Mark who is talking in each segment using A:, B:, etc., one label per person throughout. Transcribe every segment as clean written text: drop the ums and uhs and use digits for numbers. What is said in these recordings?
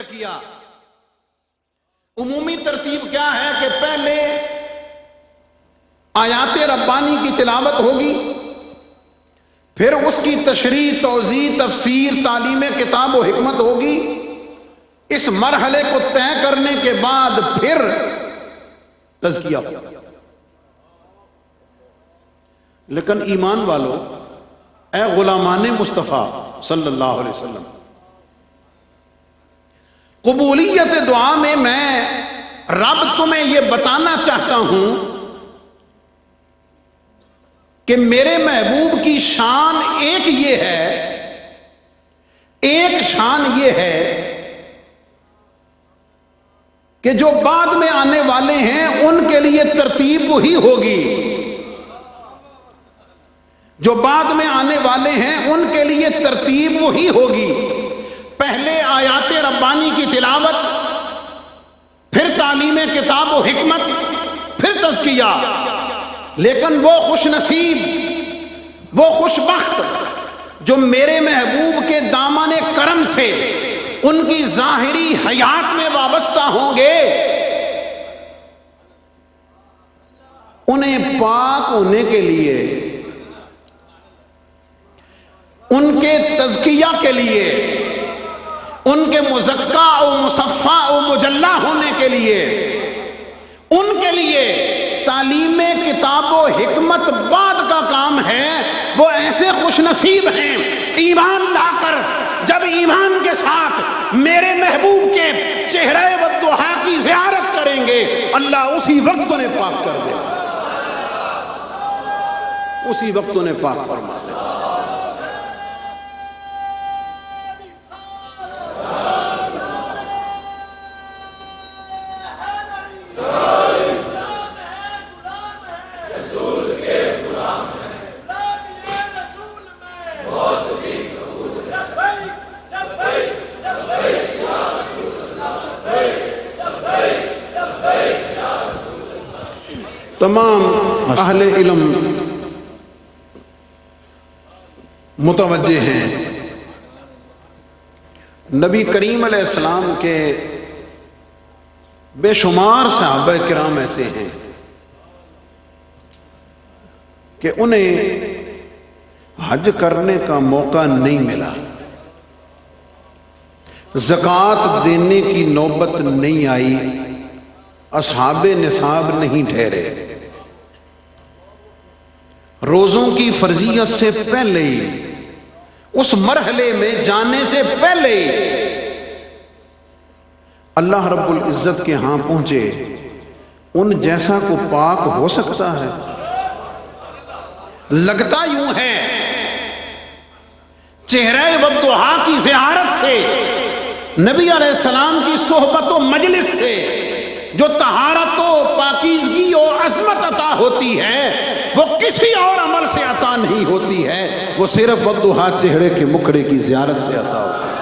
A: کیا عمومی ترتیب کیا ہے کہ پہلے آیات ربانی کی تلاوت ہوگی، پھر اس کی تشریح، توضیح، تفسیر، تعلیم کتاب و حکمت ہوگی۔ اس مرحلے کو طے کرنے کے بعد پھر تزکیہ ہوگا۔ لیکن ایمان والو، اے غلامان مصطفیٰ صلی اللہ علیہ وسلم، قبولیت دعا میں رب تمہیں یہ بتانا چاہتا ہوں کہ میرے محبوب کی شان ایک یہ ہے، ایک شان یہ ہے کہ جو بعد میں آنے والے ہیں ان کے لیے ترتیب وہی ہوگی، جو بعد میں آنے والے ہیں ان کے لیے ترتیب وہی ہوگی۔ پہلے آیات ربانی کی تلاوت، پھر تعلیم کتاب و حکمت، پھر تزکیہ۔ لیکن وہ خوش نصیب، وہ خوش بخت جو میرے محبوب کے دامن کرم سے ان کی ظاہری حیات میں وابستہ ہوں گے، انہیں پاک ہونے کے لیے، ان کے تزکیہ کے لیے، ان کے مزکہ و مصفہ و مجلہ ہونے کے لیے، ان کے لیے تعلیم کتاب و حکمت بعد کا کام ہے۔ وہ ایسے خوش نصیب ہیں ایمان لا کر جب ایمان کے ساتھ میرے محبوب کے چہرے والضحیٰ کی زیارت کریں گے، اللہ اسی وقت انہیں پاک کر دے، اسی وقت انہیں پاک فرما دے۔ تمام اہل علم متوجہ ہیں، نبی کریم علیہ السلام کے بے شمار صحابہ کرام ایسے ہیں کہ انہیں حج کرنے کا موقع نہیں ملا، زکوٰۃ دینے کی نوبت نہیں آئی، اصحاب نصاب نہیں ٹھہرے، روزوں کی فرضیت سے پہلے ہی، اس مرحلے میں جانے سے پہلے ہی اللہ رب العزت کے ہاں پہنچے۔ ان جیسا کو پاک ہو سکتا ہے؟ لگتا یوں ہے چہرہ والضحیٰ کی زیارت سے، نبی علیہ السلام کی صحبت و مجلس سے جو طہارت و پاکیزگی و عظمت عطا ہوتی ہے، وہ کسی اور عمل سے عطا نہیں ہوتی ہے، وہ صرف والضحیٰ چہرے کے مکھڑے کی زیارت سے عطا ہوتی ہے۔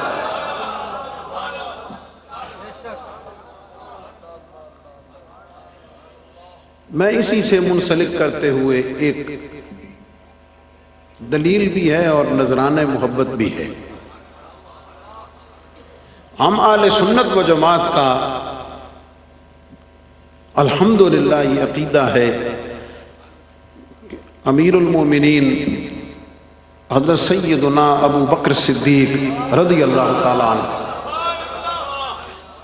A: میں اسی سے منسلک کرتے ہوئے ایک دلیل بھی ہے اور نذرانہ محبت بھی ہے۔ ہم اہل سنت و جماعت کا الحمدللہ یہ عقیدہ ہے کہ امیر المومنین حضرت سیدنا ابو بکر صدیق رضی اللہ تعالیٰ عنہ،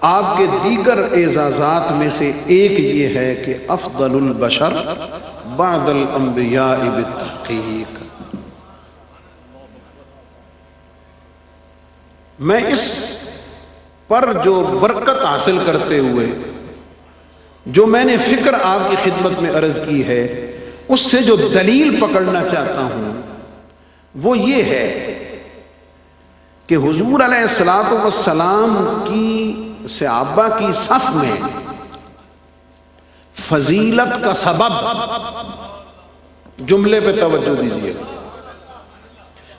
A: آپ کے دیگر اعزازات میں سے ایک یہ ہے کہ افضل البشر بعد الانبیاء بالتحقیق۔ میں اس پر جو برکت حاصل کرتے ہوئے جو میں نے فکر آپ کی خدمت میں عرض کی ہے، اس سے جو دلیل پکڑنا چاہتا ہوں وہ یہ ہے کہ حضور علیہ الصلوۃ والسلام کی صحابہ کی صف میں فضیلت کا سبب، جملے پہ توجہ دیجیے،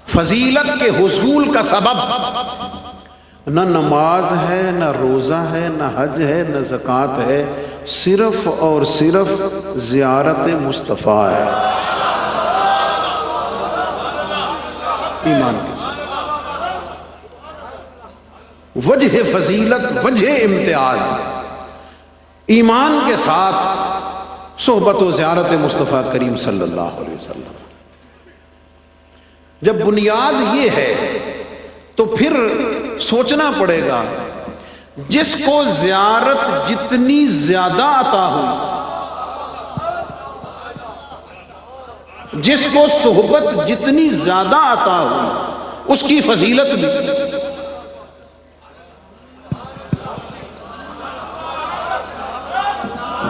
A: فضیلت کے حصول کا سبب نہ نماز ہے، نہ روزہ ہے، نہ حج ہے، نہ زکوٰۃ ہے، صرف اور صرف زیارت مصطفیٰ ہے۔ ایمان کے ساتھ وجہ فضیلت، وجہ امتیاز، ایمان کے ساتھ صحبت و زیارت مصطفیٰ کریم صلی اللہ علیہ وسلم۔ جب بنیاد یہ ہے تو پھر سوچنا پڑے گا، جس کو زیارت جتنی زیادہ عطا ہوئی، جس کو صحبت جتنی زیادہ عطا ہوئی، اس کی فضیلت بھی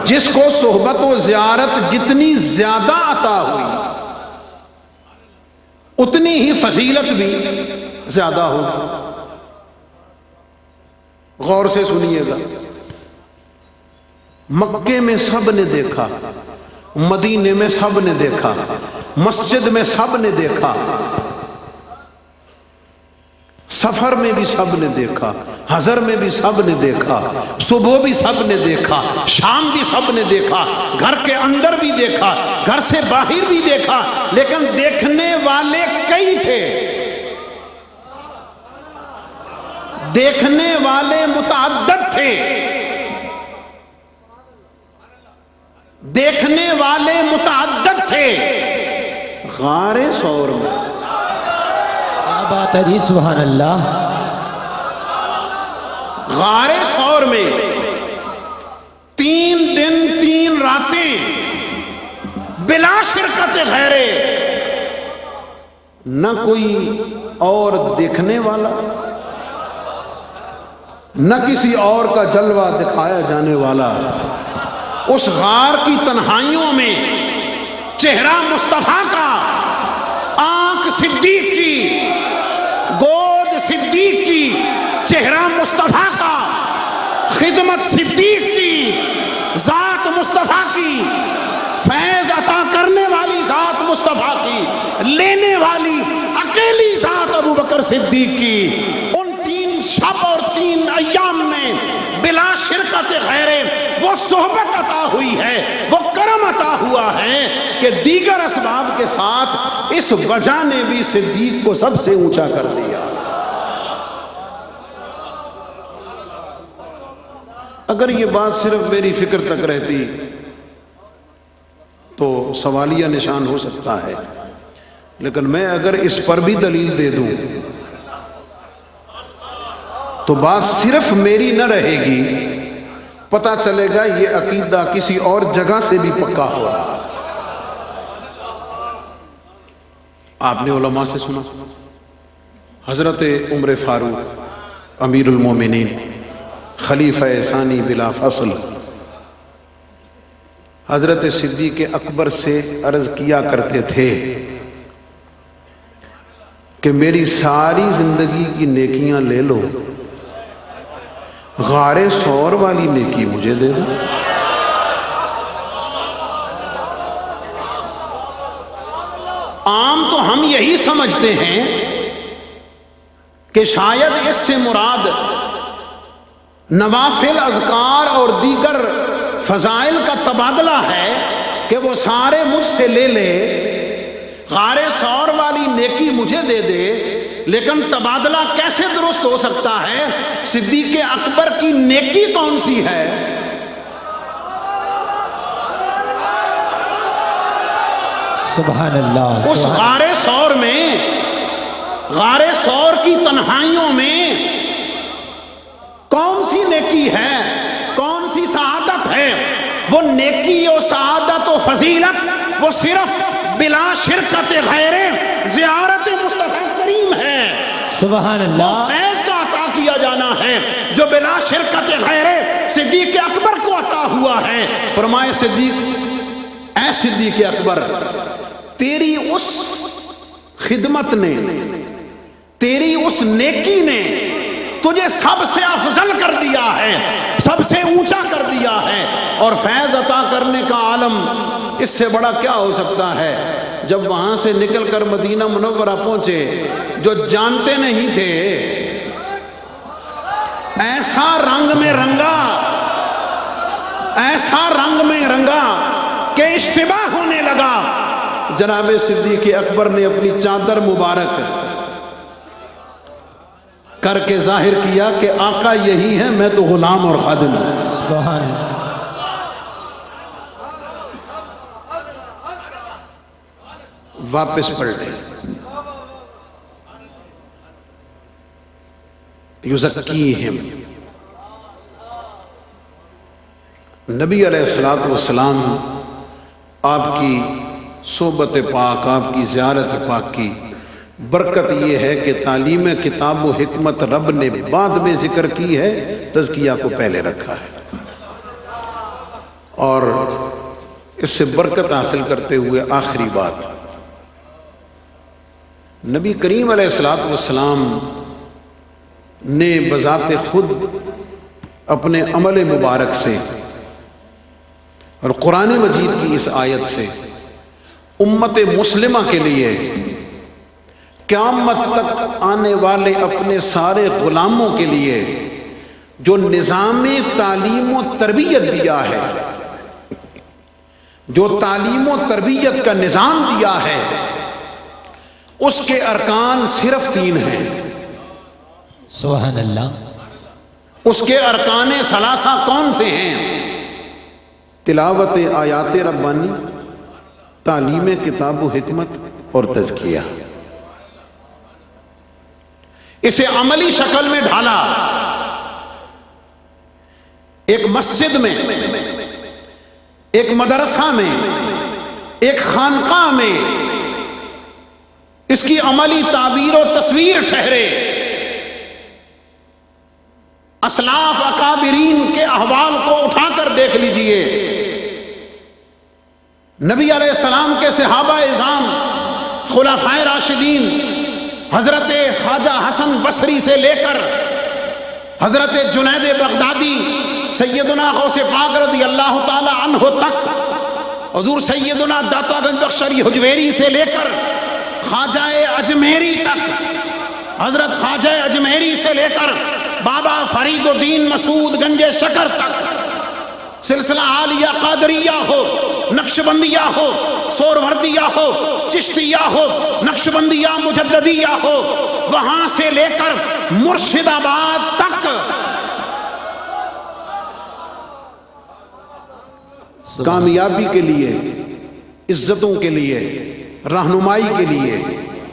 A: جس کو صحبت و زیارت جتنی زیادہ عطا ہوئی اتنی ہی فضیلت بھی زیادہ ہوگی۔ غور سے سنیے گا، مکے میں سب نے دیکھا، مدینے میں سب نے دیکھا، مسجد میں سب نے دیکھا، سفر میں بھی سب نے دیکھا، حضر میں بھی سب نے دیکھا، صبح بھی سب نے دیکھا، شام بھی سب نے دیکھا، گھر کے اندر بھی دیکھا، گھر سے باہر بھی دیکھا، لیکن دیکھنے والے کئی تھے، دیکھنے والے متعدد تھے، دیکھنے والے متعدد تھے۔ غار ثور میں،
B: کیا بات ہے جی، سبحان اللہ،
A: غار ثور میں 3 دن 3 راتیں بلا شرکت غیرے، نہ کوئی اور دیکھنے والا، نہ کسی اور کا جلوہ دکھایا جانے والا، اس غار کی تنہائیوں میں چہرہ مصطفیٰ کا، آنکھ صدیق کی، گود صدیق کی، چہرہ مصطفیٰ کا، خدمت صدیق کی، ذات مصطفیٰ کی، فیض عطا کرنے والی ذات مصطفیٰ کی، لینے والی اکیلی ذات ابو بکر صدیق کی، ان 3 شب اور 3 ایام میں بلا شرکت غیرے وہ صحبت عطا ہوئی ہے، وہ کرم عطا ہوا ہے کہ دیگر اسباب کے ساتھ اس وجہ نے بھی صدیق کو سب سے اونچا کر دیا۔ اگر یہ بات صرف میری فکر تک رہتی تو سوالیہ نشان ہو سکتا ہے، لیکن میں اگر اس پر بھی دلیل دے دوں تو بات صرف میری نہ رہے گی، پتہ چلے گا یہ عقیدہ کسی اور جگہ سے بھی پکا ہو رہا۔ آپ نے علماء سے سنا، حضرت عمر فاروق امیر المومنین خلیفہ ثانی بلا فصل حضرت صدیق اکبر سے عرض کیا کرتے تھے کہ میری ساری زندگی کی نیکیاں لے لو، غار ثور والی نیکی مجھے دے دو۔ عام تو ہم یہی سمجھتے ہیں کہ شاید اس سے مراد نوافل، اذکار اور دیگر فضائل کا تبادلہ ہے کہ وہ سارے مجھ سے لے لے، غار ثور والی نیکی مجھے دے دے، لیکن تبادلہ کیسے درست ہو سکتا ہے؟ صدیق اکبر کی نیکی کون سی ہے؟
B: سبحان اللہ،
A: اس غار ثور میں، غار ثور کی تنہائیوں میں کون سی نیکی ہے، کون سی سعادت ہے؟ وہ نیکی و سعادت و فضیلت وہ صرف بلا شرکت غیرے زیارت مصطفیٰ کریم ہے۔
B: سبحان
A: وہ
B: اللہ،
A: فیض کا عطا کیا جانا ہے جو بلا شرکت غیرے صدیق اکبر کو عطا ہوا ہے۔ فرمائے صدیق، اے صدیق اکبر، تیری اس خدمت نے، تیری اس نیکی نے تجھے سب سے افضل کر دیا ہے، سب سے اونچا کر دیا ہے، اور فیض عطا کرنے کا عالم اس سے بڑا کیا ہو سکتا ہے؟ جب وہاں سے نکل کر مدینہ منورہ پہنچے، جو جانتے نہیں تھے، ایسا رنگ میں رنگا، ایسا رنگ میں رنگا کہ اشتباہ ہونے لگا۔ جناب صدیق اکبر نے اپنی چادر مبارک کر کے ظاہر کیا کہ آقا یہی ہے، میں تو غلام اور خادم ہوں۔
B: سبحان اللہ۔
A: واپس پلٹے، یزکیہم، نبی علیہ الصلوۃ والسلام آپ کی صحبت پاک، آپ کی زیارت پاک کی برکت یہ ہے کہ تعلیم کتاب و حکمت رب نے بعد میں ذکر کی ہے، تزکیہ کو پہلے رکھا ہے، اور اس سے برکت حاصل کرتے ہوئے آخری بات، نبی کریم علیہ الصلوۃ والسلام نے بذات خود اپنے عمل مبارک سے اور قرآن مجید کی اس آیت سے امت مسلمہ کے لیے قیامت تک آنے والے اپنے سارے غلاموں کے لیے جو نظام تعلیم و تربیت دیا ہے، جو تعلیم و تربیت کا نظام دیا ہے، اس کے ارکان صرف 3 ہیں۔
B: سبحان اللہ۔
A: اس کے ارکان ثلاثہ کون سے ہیں؟ تلاوت آیات ربانی، تعلیم کتاب و حکمت اور تزکیہ۔ اسے عملی شکل میں ڈھالا، ایک مسجد میں، ایک مدرسہ میں، ایک خانقاہ میں اس کی عملی تعبیر و تصویر ٹھہرے۔ اسلاف اکابرین کے احوال کو اٹھا کر دیکھ لیجئے، نبی علیہ السلام کے صحابہ اعظام، خلفائے راشدین، حضرت خواجہ حسن بصری سے لے کر حضرت جنید بغدادی، سیدنا غوث پاک رضی اللہ تعالی عنہ تک، حضور سیدنا داتا گنج بخش علی حجویری سے لے کر خواجہ اجمیری تک، حضرت خواجہ اجمیری سے لے کر بابا فرید الدین مسعود گنج شکر تک، سلسلہ عالیہ قادریہ ہو، نقشبندیہ ہو، سوروردیہ ہو، چشتیہ ہو، نقشبندیہ مجددیہ ہو، وہاں سے لے کر مرشد آباد تک کامیابی کے لیے، عزتوں کے لیے، رہنمائی کے لیے،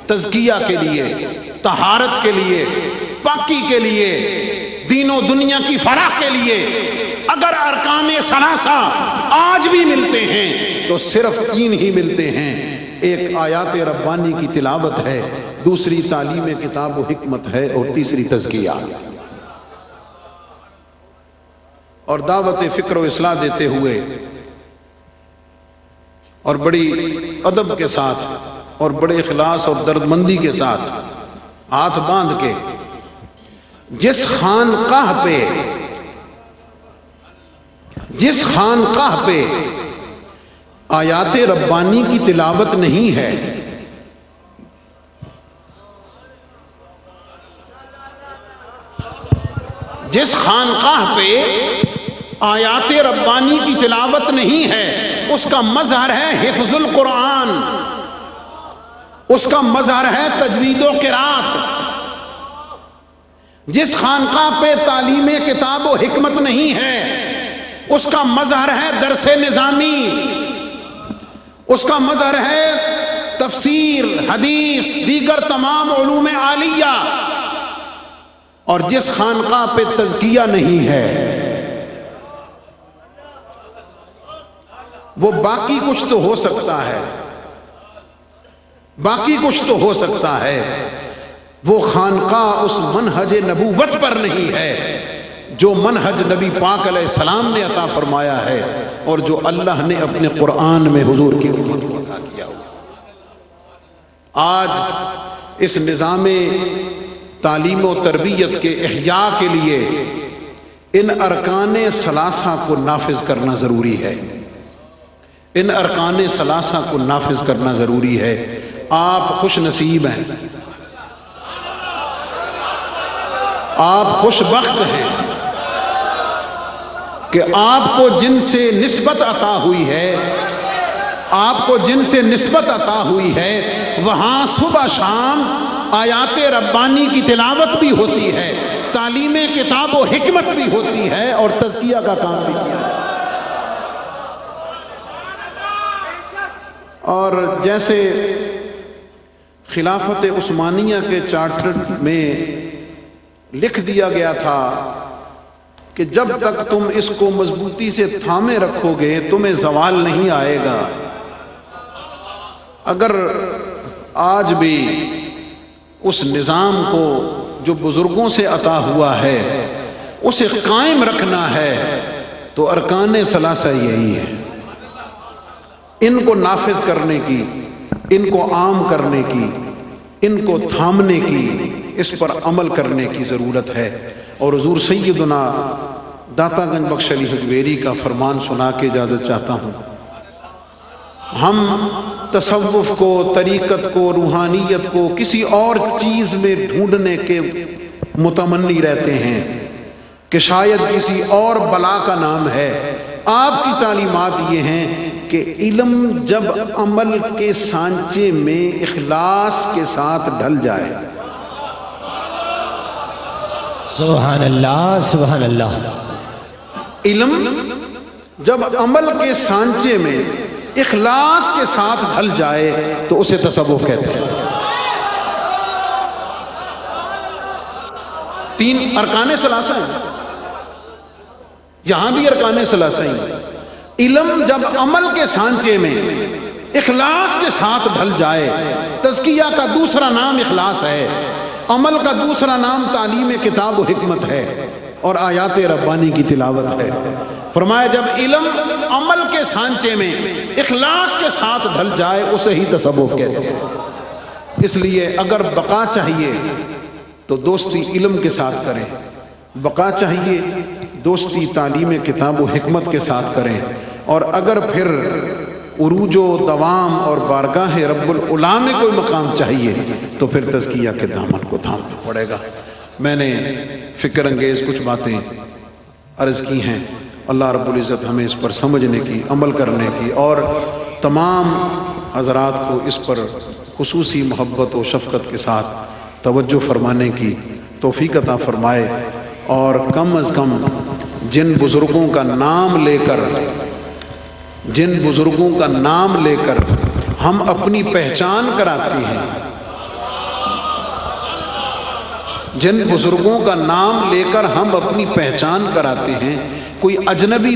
A: تزکیہ کے لیے، طہارت کے لیے، پاکی کے لیے، دین و دنیا کی فلاح کے لیے اگر ارکان ثلاثہ آج بھی ملتے ہیں تو صرف 3 ہی ملتے ہیں۔ ایک آیات ربانی کی تلاوت ہے، دوسری تعلیم کتاب و حکمت ہے، اور تیسری تزکیہ۔ اور دعوت فکر و اصلاح دیتے ہوئے اور بڑی ادب کے ساتھ اور بڑے اخلاص اور دردمندی کے ساتھ ہاتھ باندھ کے جس خانقاہ پہ آیات ربانی کی تلاوت نہیں ہے، جس خانقاہ پہ آیات ربانی کی تلاوت نہیں ہے، اس کا مظہر ہے حفظ القرآن، اس کا مظہر ہے تجوید و قرات۔ جس خانقاہ پہ تعلیم کتاب و حکمت نہیں ہے، اس کا مظہر ہے درس نظامی، اس کا مظہر ہے تفسیر، حدیث، دیگر تمام علوم عالیہ۔ اور جس خانقاہ پہ تزکیہ نہیں ہے، وہ باقی کچھ تو ہو سکتا ہے، باقی کچھ تو ہو سکتا ہے، وہ خانقاہ اس منہج نبوت پر نہیں ہے جو منہج نبی پاک علیہ السلام نے عطا فرمایا ہے اور جو اللہ نے اپنے قرآن میں حضور کی امت کو عطا کیا ہوا۔ آج اس نظام تعلیم و تربیت کے احیاء کے لیے ان ارکان ثلاثہ کو نافذ کرنا ضروری ہے، ان ارکان ثلاثہ کو نافذ کرنا ضروری ہے۔ آپ خوش نصیب ہیں، آپ خوش بخت ہیں کہ آپ کو جن سے نسبت عطا ہوئی ہے، آپ کو جن سے نسبت عطا ہوئی ہے، وہاں صبح شام آیات ربانی کی تلاوت بھی ہوتی ہے، تعلیم کتاب و حکمت بھی ہوتی ہے، اور تزکیہ کا کام بھی کیا ہے۔ اور جیسے خلافت عثمانیہ کے چارٹر میں لکھ دیا گیا تھا کہ جب تک تم اس کو مضبوطی سے تھامے رکھو گے تمہیں زوال نہیں آئے گا۔ اگر آج بھی اس نظام کو جو بزرگوں سے عطا ہوا ہے اسے قائم رکھنا ہے تو ارکان ثلاثہ یہی ہے، ان کو نافذ کرنے کی، ان کو عام کرنے کی، ان کو تھامنے کی، اس پر عمل کرنے کی ضرورت ہے۔ اور حضور سیدنا داتا گنج بخش علی حجویری کا فرمان سنا کے اجازت چاہتا ہوں۔ ہم تصوف کو، طریقت کو، روحانیت کو کسی اور چیز میں ڈھونڈنے کے متمنی رہتے ہیں کہ شاید کسی اور بلا کا نام ہے۔ آپ کی تعلیمات یہ ہیں کہ علم جب عمل کے سانچے میں اخلاص کے ساتھ ڈھل جائے،
B: سبحان اللہ سبحان اللہ،
A: علم جب عمل کے سانچے میں اخلاص کے ساتھ ڈھل جائے تو اسے تصوف کہتے ہیں۔ 3 ارکان ثلاثہ ہیں، یہاں بھی ارکان ثلاثہ ہیں۔ علم جب عمل کے سانچے میں اخلاص کے ساتھ ڈھل جائے، تزکیہ کا دوسرا نام اخلاص ہے، عمل کا دوسرا نام تعلیم کتاب و حکمت ہے، اور آیات ربانی کی تلاوت ہے۔ فرمایا جب علم عمل کے سانچے میں اخلاص کے ساتھ ڈھل جائے اسے ہی تصوف کہتے ہیں۔ اس لیے اگر بقا چاہیے تو دوستی علم کے ساتھ کریں، بقا چاہیے دوستی تعلیم کتاب و حکمت کے ساتھ کریں، اور اگر پھر عروج و دوام اور بارگاہ رب العلا میں کوئی مقام چاہیے تو پھر تزکیہ کے دامن کو تھامنا پڑے گا۔ میں نے فکر انگیز کچھ باتیں عرض کی ہیں، اللہ رب العزت ہمیں اس پر سمجھنے کی، عمل کرنے کی، اور تمام حضرات کو اس پر خصوصی محبت و شفقت کے ساتھ توجہ فرمانے کی توفیق عطا فرمائے، اور کم از کم جن بزرگوں کا نام لے کر ہم اپنی پہچان کراتے ہیں، جن بزرگوں کا نام لے کر ہم اپنی پہچان کراتے ہیں، کوئی اجنبی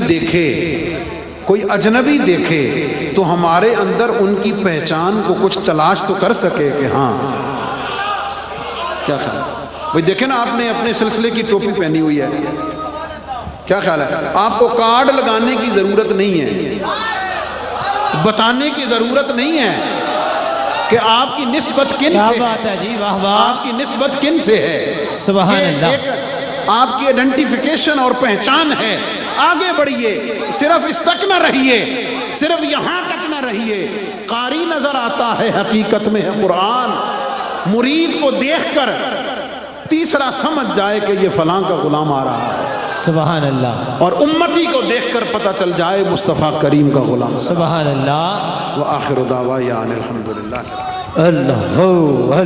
A: دیکھے تو ہمارے اندر ان کی پہچان کو کچھ تلاش تو کر سکے کہ ہاں کیا خیال ہے؟ بھئی دیکھیں نا، آپ نے اپنے سلسلے کی ٹوپی پہنی ہوئی ہے، کیا خیال ہے؟ آپ کو کارڈ لگانے کی ضرورت نہیں ہے، بتانے کی ضرورت نہیں ہے کہ آپ کی نسبت کن
B: کیا
A: سے
B: بات ہے جی، واہ واہ،
A: آپ کی نسبت کن سے ہے،
B: سبحان
A: یہ
B: اللہ،
A: ایک آپ کی آئیڈینٹیفیکیشن اور پہچان ہے۔ آگے بڑھیے، صرف اس تک نہ رہیے، صرف یہاں تک نہ رہیے۔ قاری نظر آتا ہے، حقیقت میں ہے قرآن۔ مرید کو دیکھ کر تیسرا سمجھ جائے کہ یہ فلاں کا غلام آ رہا ہے،
B: سبحان اللہ،
A: اور امتی کو دیکھ کر پتہ چل جائے مصطفیٰ کریم کا غلام۔
B: سبحان اللہ،
A: وآخر دعوانا ان الحمدللہ۔
B: اللہ